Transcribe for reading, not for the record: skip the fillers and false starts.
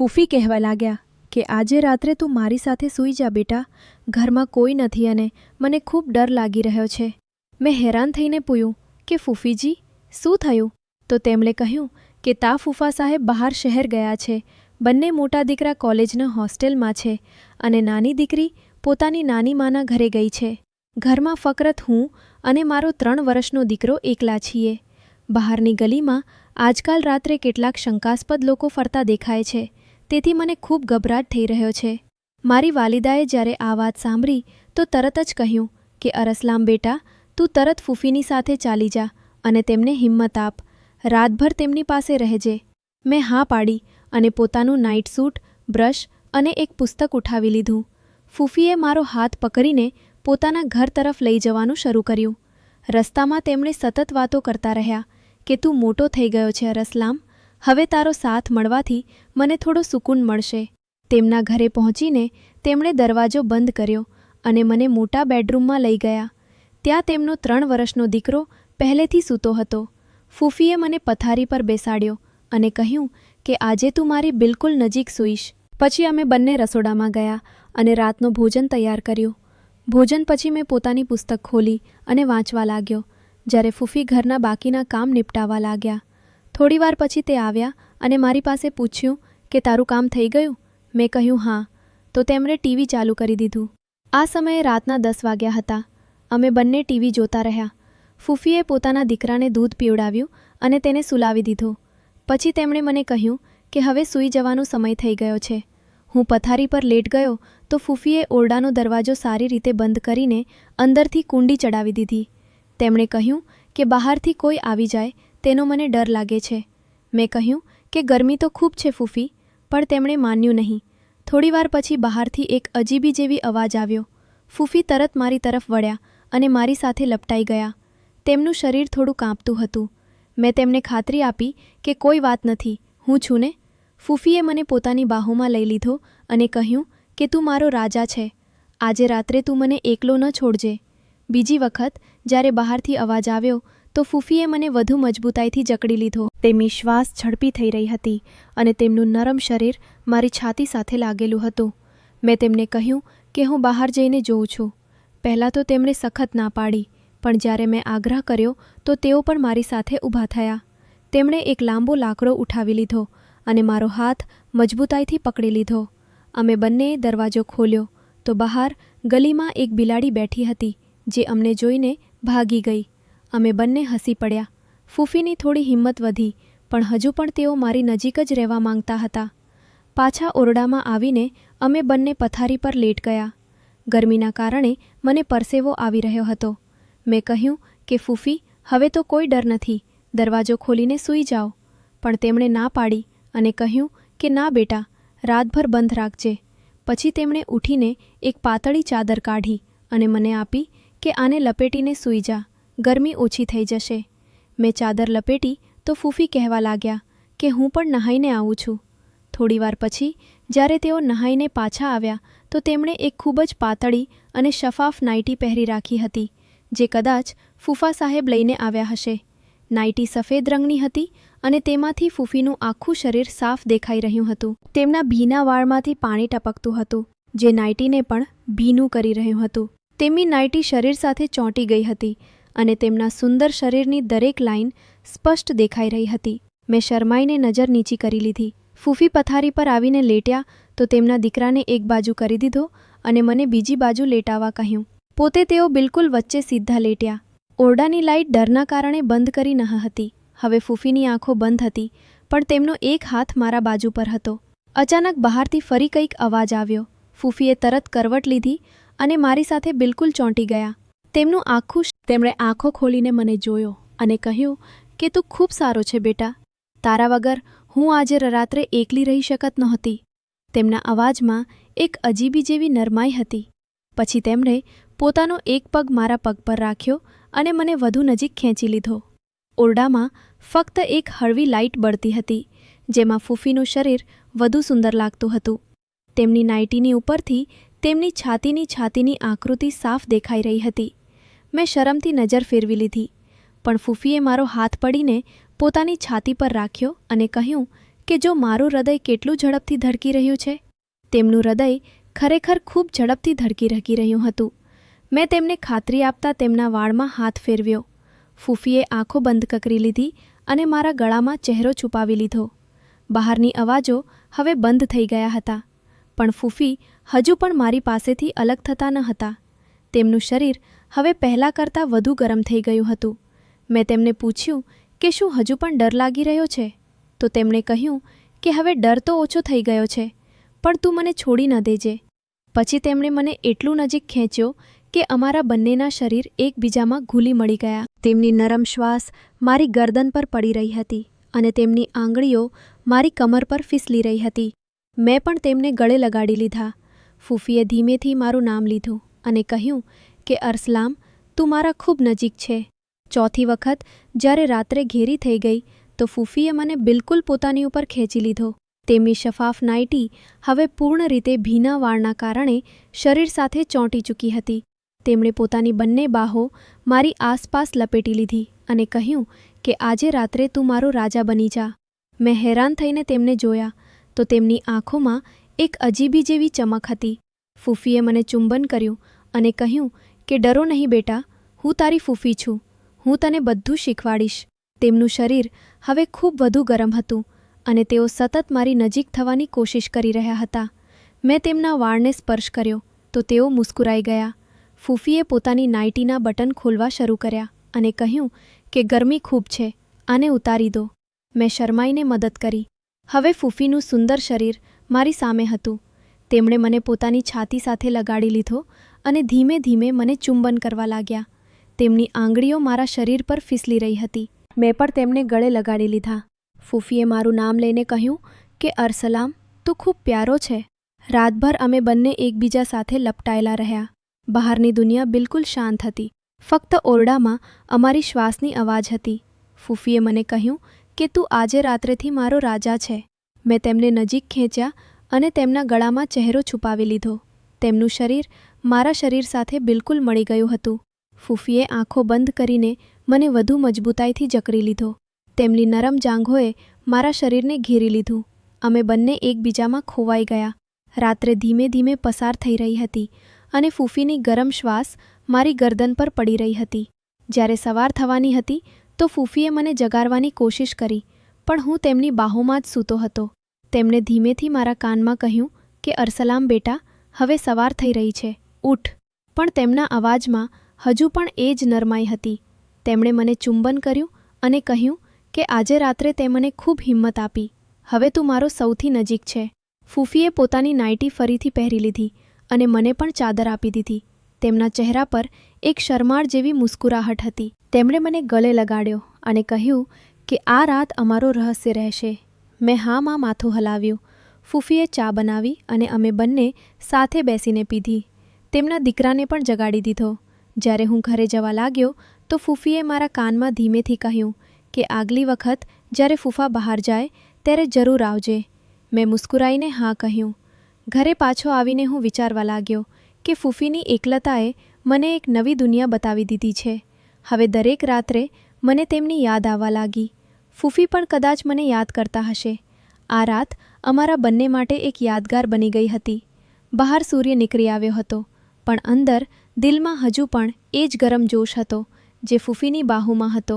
ફૂફી કહેવા લાગ્યા કે આજે રાત્રે તું મારી સાથે સૂઈ જા બેટા, ઘરમાં કોઈ નથી અને મને ખૂબ ડર લાગી રહ્યો છે. મેં હેરાન થઈને પૂછ્યું કે ફૂફીજી શું થયું? તો તેમણે કહ્યું કે તા ફૂફા સાહેબ બહાર શહેર ગયા છે. બંને મોટા દીકરા કોલેજના હોસ્ટેલમાં છે અને નાની દીકરી પોતાની નાની માના ઘરે ગઈ છે. ઘરમાં ફક્ત હું અને મારો 3 વર્ષનો દીકરો એકલા છીએ. બહારની ગલીમાં આજકાલ રાત્રે કેટલાક શંકાસ્પદ લોકો ફરતા દેખાય છે, તેથી મને ખૂબ ગભરાટ થઈ રહ્યો છે. મારી વાલિદાએ જ્યારે આ વાત સાંભળી તો તરત જ કહ્યું કે અરસલામ બેટા, તું તરત ફૂફીની સાથે ચાલી જા અને તેમને હિંમત આપ. રાતભર તેમની પાસે રહેજે. મેં હા પાડી અને પોતાનું નાઇટ સૂટ, બ્રશ અને એક પુસ્તક ઉઠાવી લીધું. ફૂફીએ મારો હાથ પકડીને પોતાના ઘર તરફ લઈ જવાનું શરૂ કર્યું. રસ્તામાં તેમણે સતત વાતો કરતા રહ્યા કે તું મોટો થઈ ગયો છે અરસલામ, હવે તારો સાથ મળવાથી મને થોડો સુકૂન મળશે. તેમના ઘરે પહોંચીને તેમણે દરવાજો બંધ કર્યો અને મને મોટા બેડરૂમમાં લઈ ગયા. ત્યાં તેમનો 3 વર્ષનો દીકરો પહેલેથી સૂતો હતો. ફૂફીએ મને પથારી પર બેસાડ્યો અને કહ્યું કે આજે તું મારી બિલકુલ નજીક સૂઈશ. પછી અમે બંને રસોડામાં ગયા અને રાતનું ભોજન તૈયાર કર્યું. ભોજન પછી મેં પોતાની પુસ્તક ખોલી અને વાંચવા લાગ્યો, જ્યારે ફૂફી ઘરના બાકીના કામ નિપટાવવા લાગ્યા. થોડીવાર પછી તે આવ્યા અને મારી પાસે પૂછ્યું કે તારું કામ થઈ ગયું? મેં કહ્યું હા. તો તેમણે ટીવી ચાલુ કરી દીધું. આ સમયે રાતના 10 વાગ્યા હતા. અમે બંને ટીવી જોતા રહ્યા. ફૂફીએ પોતાના દીકરાને દૂધ પીવડાવ્યું અને તેને સુલાવી દીધો. પછી તેમણે મને કહ્યું કે હવે સૂઈ જવાનો સમય થઈ ગયો છે. હું પથારી પર લેટ ગયો તો ફૂફીએ ઓરડાનો દરવાજો સારી રીતે બંધ કરીને અંદરથી કુંડી ચડાવી દીધી. તેમણે કહ્યું કે બહારથી કોઈ આવી જાય તેનો મને ડર લાગે છે. મેં કહ્યું કે ગરમી તો ખૂબ છે ફૂફી, પણ તેમણે માન્યું નહીં. થોડીવાર પછી બહારથી એક અજીબી જેવી અવાજ આવ્યો. ફૂફી તરત મારી તરફ વળ્યા અને મારી સાથે લપટાઈ ગયા. તેમનું શરીર થોડું કાંપતું હતું. મેં તેમને ખાતરી આપી કે કોઈ વાત નથી, હું છું ને. ફૂફીએ મને પોતાની બાહોમાં લઈ લીધો અને કહ્યું કે તું મારો રાજા છે. આજે રાત્રે તું મને એકલો ન છોડજે. બીજી વખત જ્યારે બહારથી અવાજ આવ્યો તો ફૂફીએ મને વધુ મજબૂતાઈથી જકડી લીધો. તેમની શ્વાસ ઝડપી થઈ રહી હતી અને તેમનું નરમ શરીર મારી છાતી સાથે લાગેલું હતું. મેં તેમને કહ્યું કે હું બહાર જઈને જોઉં છું. પહેલાં તો તેમણે સખત ના પાડી, પણ જ્યારે મેં આગ્રહ કર્યો તો તેઓ પણ મારી સાથે ઊભા થયા. તેમણે એક લાંબો લાકડો ઉઠાવી લીધો અને મારો હાથ મજબૂતાઈથી પકડી લીધો. અમે બંનેએ દરવાજો ખોલ્યો તો બહાર ગલીમાં એક બિલાડી બેઠી હતી, જે અમને જોઈને ભાગી ગઈ. અમે બંને હસી પડ્યા. ફૂફીની થોડી હિંમત વધી, પણ હજુ પણ તેઓ મારી નજીક જ રહેવા માંગતા હતા. પાછા ઓરડામાં આવીને અમે બંને પથારી પર લેટ ગયા. ગરમીના કારણે મને પરસેવો આવી રહ્યો હતો. મેં કહ્યું કે ફૂફી, હવે તો કોઈ ડર નથી, દરવાજો ખોલીને સૂઈ જાઓ. પણ તેમણે ના પાડી અને કહ્યું કે ના બેટા, રાતભર બંધ રાખજે. પછી તેમણે ઉઠીને એક પાતળી ચાદર કાઢી અને મને આપી કે આને લપેટીને સૂઈ જા, ગરમી ઓછી થઈ જશે. મેં ચાદર લપેટી તો ફૂફી કહેવા લાગ્યા કે હું પણ નહાઈને આવું છું. થોડીવાર પછી જ્યારે તેઓ નહાઈને પાછા આવ્યા તો તેમણે એક ખૂબ જ પાતળી અને શફાફ નાઇટી પહેરી રાખી હતી, જે કદાચ ફૂફા સાહેબ લઈને આવ્યા હશે. નાઇટી સફેદ રંગની હતી અને તેમાંથી ફૂફીનું આખું શરીર સાફ દેખાઈ રહ્યું હતું. તેમના ભીના વાળમાંથી પાણી ટપકતું હતું, જે નાઇટીને પણ ભીનું કરી રહ્યું હતું. તેમની નાઇટી શરીર સાથે ચોંટી ગઈ હતી અને તેમના સુંદર શરીરની દરેક લાઇન સ્પષ્ટ દેખાઈ રહી હતી. મેં શરમાઈને નજર નીચી કરી લીધી. ફૂફી પથારી પર આવીને લેટ્યા તો તેમના દીકરાને એક બાજુ કરી દીધો અને મને બીજી બાજુ લેટાવા કહ્યું. પોતે તેઓ બિલકુલ વચ્ચે સીધા લેટ્યા. ઓરડાની લાઇટ ડરના કારણે બંધ કરી ન હતી. હવે ફૂફીની આંખો બંધ હતી, પણ તેમનો એક હાથ મારા બાજુ પર હતો. અચાનક બહારથી ફરી કંઈક અવાજ આવ્યો. ફૂફીએ તરત કરવટ લીધી અને મારી સાથે બિલકુલ ચોંટી ગયા. તેમણે આંખો ખોલીને મને જોયો અને કહ્યું કે તું ખૂબ સારો છે બેટા, તારા વગર હું આજે રાત્રે એકલી રહી શકત નહોતી. તેમના અવાજમાં એક અજીબી જેવી નરમાઈ હતી. પછી તેમણે પોતાનો એક પગ મારા પગ પર રાખ્યો અને મને વધુ નજીક ખેંચી લીધો. ઓરડામાં ફક્ત એક હળવી લાઇટ બળતી હતી, જેમાં ફૂફીનું શરીર વધુ સુંદર લાગતું હતું. તેમની નાઇટીની ઉપરથી તેમની છાતીની આકૃતિ સાફ દેખાઈ રહી હતી. મેં શરમથી નજર ફેરવી લીધી, પણ ફૂફીએ મારો હાથ પડીને પોતાની છાતી પર રાખ્યો અને કહ્યું કે જો મારું હૃદય કેટલું ઝડપથી ધડકી રહ્યું છે. તેમનું હૃદય ખરેખર ખૂબ ઝડપથી ધડકી રહ્યું હતું. મેં તેમને ખાતરી આપતા તેમના વાળમાં હાથ ફેરવ્યો. ફૂફીએ આંખો બંધ કકરી લીધી અને મારા ગળામાં ચહેરો છુપાવી લીધો. બહારની અવાજો હવે બંધ થઈ ગયા હતા, પણ ફૂફી હજુ પણ મારી પાસેથી અલગ થતા ન હતા. તેમનું શરીર હવે પહેલાં કરતાં વધુ ગરમ થઈ ગયું હતું. મેં તેમને પૂછ્યું કે શું હજુ પણ ડર લાગી રહ્યો છે? તો તેમણે કહ્યું કે હવે ડર તો ઓછો થઈ ગયો છે, પણ તું મને છોડી ન દેજે. પછી તેમણે મને એટલું નજીક ખેંચ્યો કે અમારા બંનેના શરીર એકબીજામાં ઘૂલી મળી ગયા. તેમની નરમ શ્વાસ મારી ગરદન પર પડી રહી હતી અને તેમની આંગળીઓ મારી કમર પર ફીસલી રહી હતી. મેં પણ તેમને ગળે લગાડી લીધા. ફૂફીએ ધીમેથી મારું નામ લીધું અને કહ્યું કે અરસલામ, તું મારા ખૂબ નજીક છે. ચોથી વખત જ્યારે રાત્રે ઘેરી થઈ ગઈ તો ફૂફીએ મને બિલકુલ પોતાની ઉપર ખેંચી લીધો. તેમની શફાફ નાઇટી હવે પૂર્ણ રીતે ભીના વાળના કારણે શરીર સાથે ચોંટી ચૂકી હતી. તેમણે પોતાની બંને બાહો મારી આસપાસ લપેટી લીધી અને કહ્યું કે આજે રાત્રે તું મારો રાજા બની જા. મેં હેરાન થઈને તેમને જોયા તો તેમની આંખોમાં એક અજીબી જેવી ચમક હતી. ફૂફીએ મને ચુંબન કર્યું અને કહ્યું કે ડરો નહીં બેટા, હું તારી ફૂફી છું. હું તને બધું શીખવાડીશ. તેમનું શરીર હવે ખૂબ વધુ ગરમ હતું અને તેઓ સતત મારી નજીક થવાની કોશિશ કરી રહ્યા હતા. મેં તેમના વાળને સ્પર્શ કર્યો તો તેઓ મુસ્કુરાઈ ગયા. ફૂફીએ પોતાની નાઇટીના બટન ખોલવા શરૂ કર્યા અને કહ્યું કે ગરમી ખૂબ છે, આને ઉતારી દો. મેં શરમાઈને મદદ કરી. હવે ફૂફીનું સુંદર શરીર મારી સામે હતું. તેમણે મને પોતાની છાતી સાથે લગાડી લીધો અને ધીમે ધીમે મને ચુંબન કરવા લાગ્યા. તેમની આંગળીઓ મારા શરીર પર ફીસલી રહી હતી. મેં પણ તેમને ગળે લગાડી લીધા. ફૂફીએ મારું નામ લઈને કહ્યું કે અરસલામ, તું ખૂબ પ્યારો છે. રાતભર અમે બંને એકબીજા સાથે લપટાયેલા રહ્યા. બહારની દુનિયા બિલકુલ શાંત હતી. ફક્ત ઓરડામાં અમારી શ્વાસની અવાજ હતી. ફૂફીએ મને કહ્યું કે તું આજે રાત્રેથી મારો રાજા છે. મેં તેમને નજીક ખેંચ્યા અને તેમના ગળામાં ચહેરો છુપાવી લીધો. તેમનું શરીર મારા શરીર સાથે બિલકુલ મળી ગયું હતું. ફૂફીએ આંખો બંધ કરીને મને વધુ મજબૂતાઈથી જકડી લીધો. તેમની નરમ જાંઘોએ મારા શરીરને ઘેરી લીધું. અમે બંને એકબીજામાં ખોવાઈ ગયા. રાત્રે ધીમે ધીમે પસાર થઈ રહી હતી અને ફૂફીની ગરમ શ્વાસ મારી ગરદન પર પડી રહી હતી. જ્યારે સવાર થવાની હતી તો ફૂફીએ મને જગાડવાની કોશિશ કરી, પણ હું તેમની બાહોમાં જ સૂતો હતો. તેમણે ધીમેથી મારા કાનમાં કહ્યું કે અરસલામ બેટા, હવે સવાર થઈ રહી છે, ઉઠ. પણ તેમના અવાજમાં હજુ પણ એ જ નરમાઈ હતી. તેમણે મને ચુંબન કર્યું અને કહ્યું કે આજે રાત્રે તે મને ખૂબ હિંમત આપી. હવે તું મારો સૌથી નજીક છે. ફૂફીએ પોતાની નાઇટી ફરીથી પહેરી લીધી અને મને પણ ચાદર આપી દીધી. તેમના ચહેરા પર એક શરમાળ જેવી મુસ્કુરાહટ હતી. તેમણે મને ગળે લગાડ્યો અને કહ્યું કે આ રાત અમારો રહસ્ય રહેશે. મેં હામાં માથું હલાવ્યું. ફૂફીએ ચા બનાવી અને અમે બંને સાથે બેસીને પીધી. તેમના દીકરાને પણ જગાડી દીધો. જ્યારે હું ઘરે જવા લાગ્યો તો ફૂફીએ મારા કાનમાં ધીમેથી કહ્યું કે આગલી વખત જ્યારે ફૂફા બહાર જાય ત્યારે જરૂર આવજે. મેં મુસ્કુરાઈને હા કહ્યું. ઘરે પાછો આવીને હું વિચારવા લાગ્યો કે ફૂફીની એકલતાએ મને એક નવી દુનિયા બતાવી દીધી છે. હવે દરેક રાત્રે મને તેમની યાદ આવવા લાગી. ફૂફી પણ કદાચ મને યાદ કરતા હશે. આ રાત અમારા બંને માટે એક યાદગાર બની ગઈ હતી. બહાર સૂર્ય નીકળી આવ્યો હતો, પણ અંદર દિલમાં હજુ પણ એ જ ગરમ જોશ હતો જે ફૂફીની બાહુમાં હતો.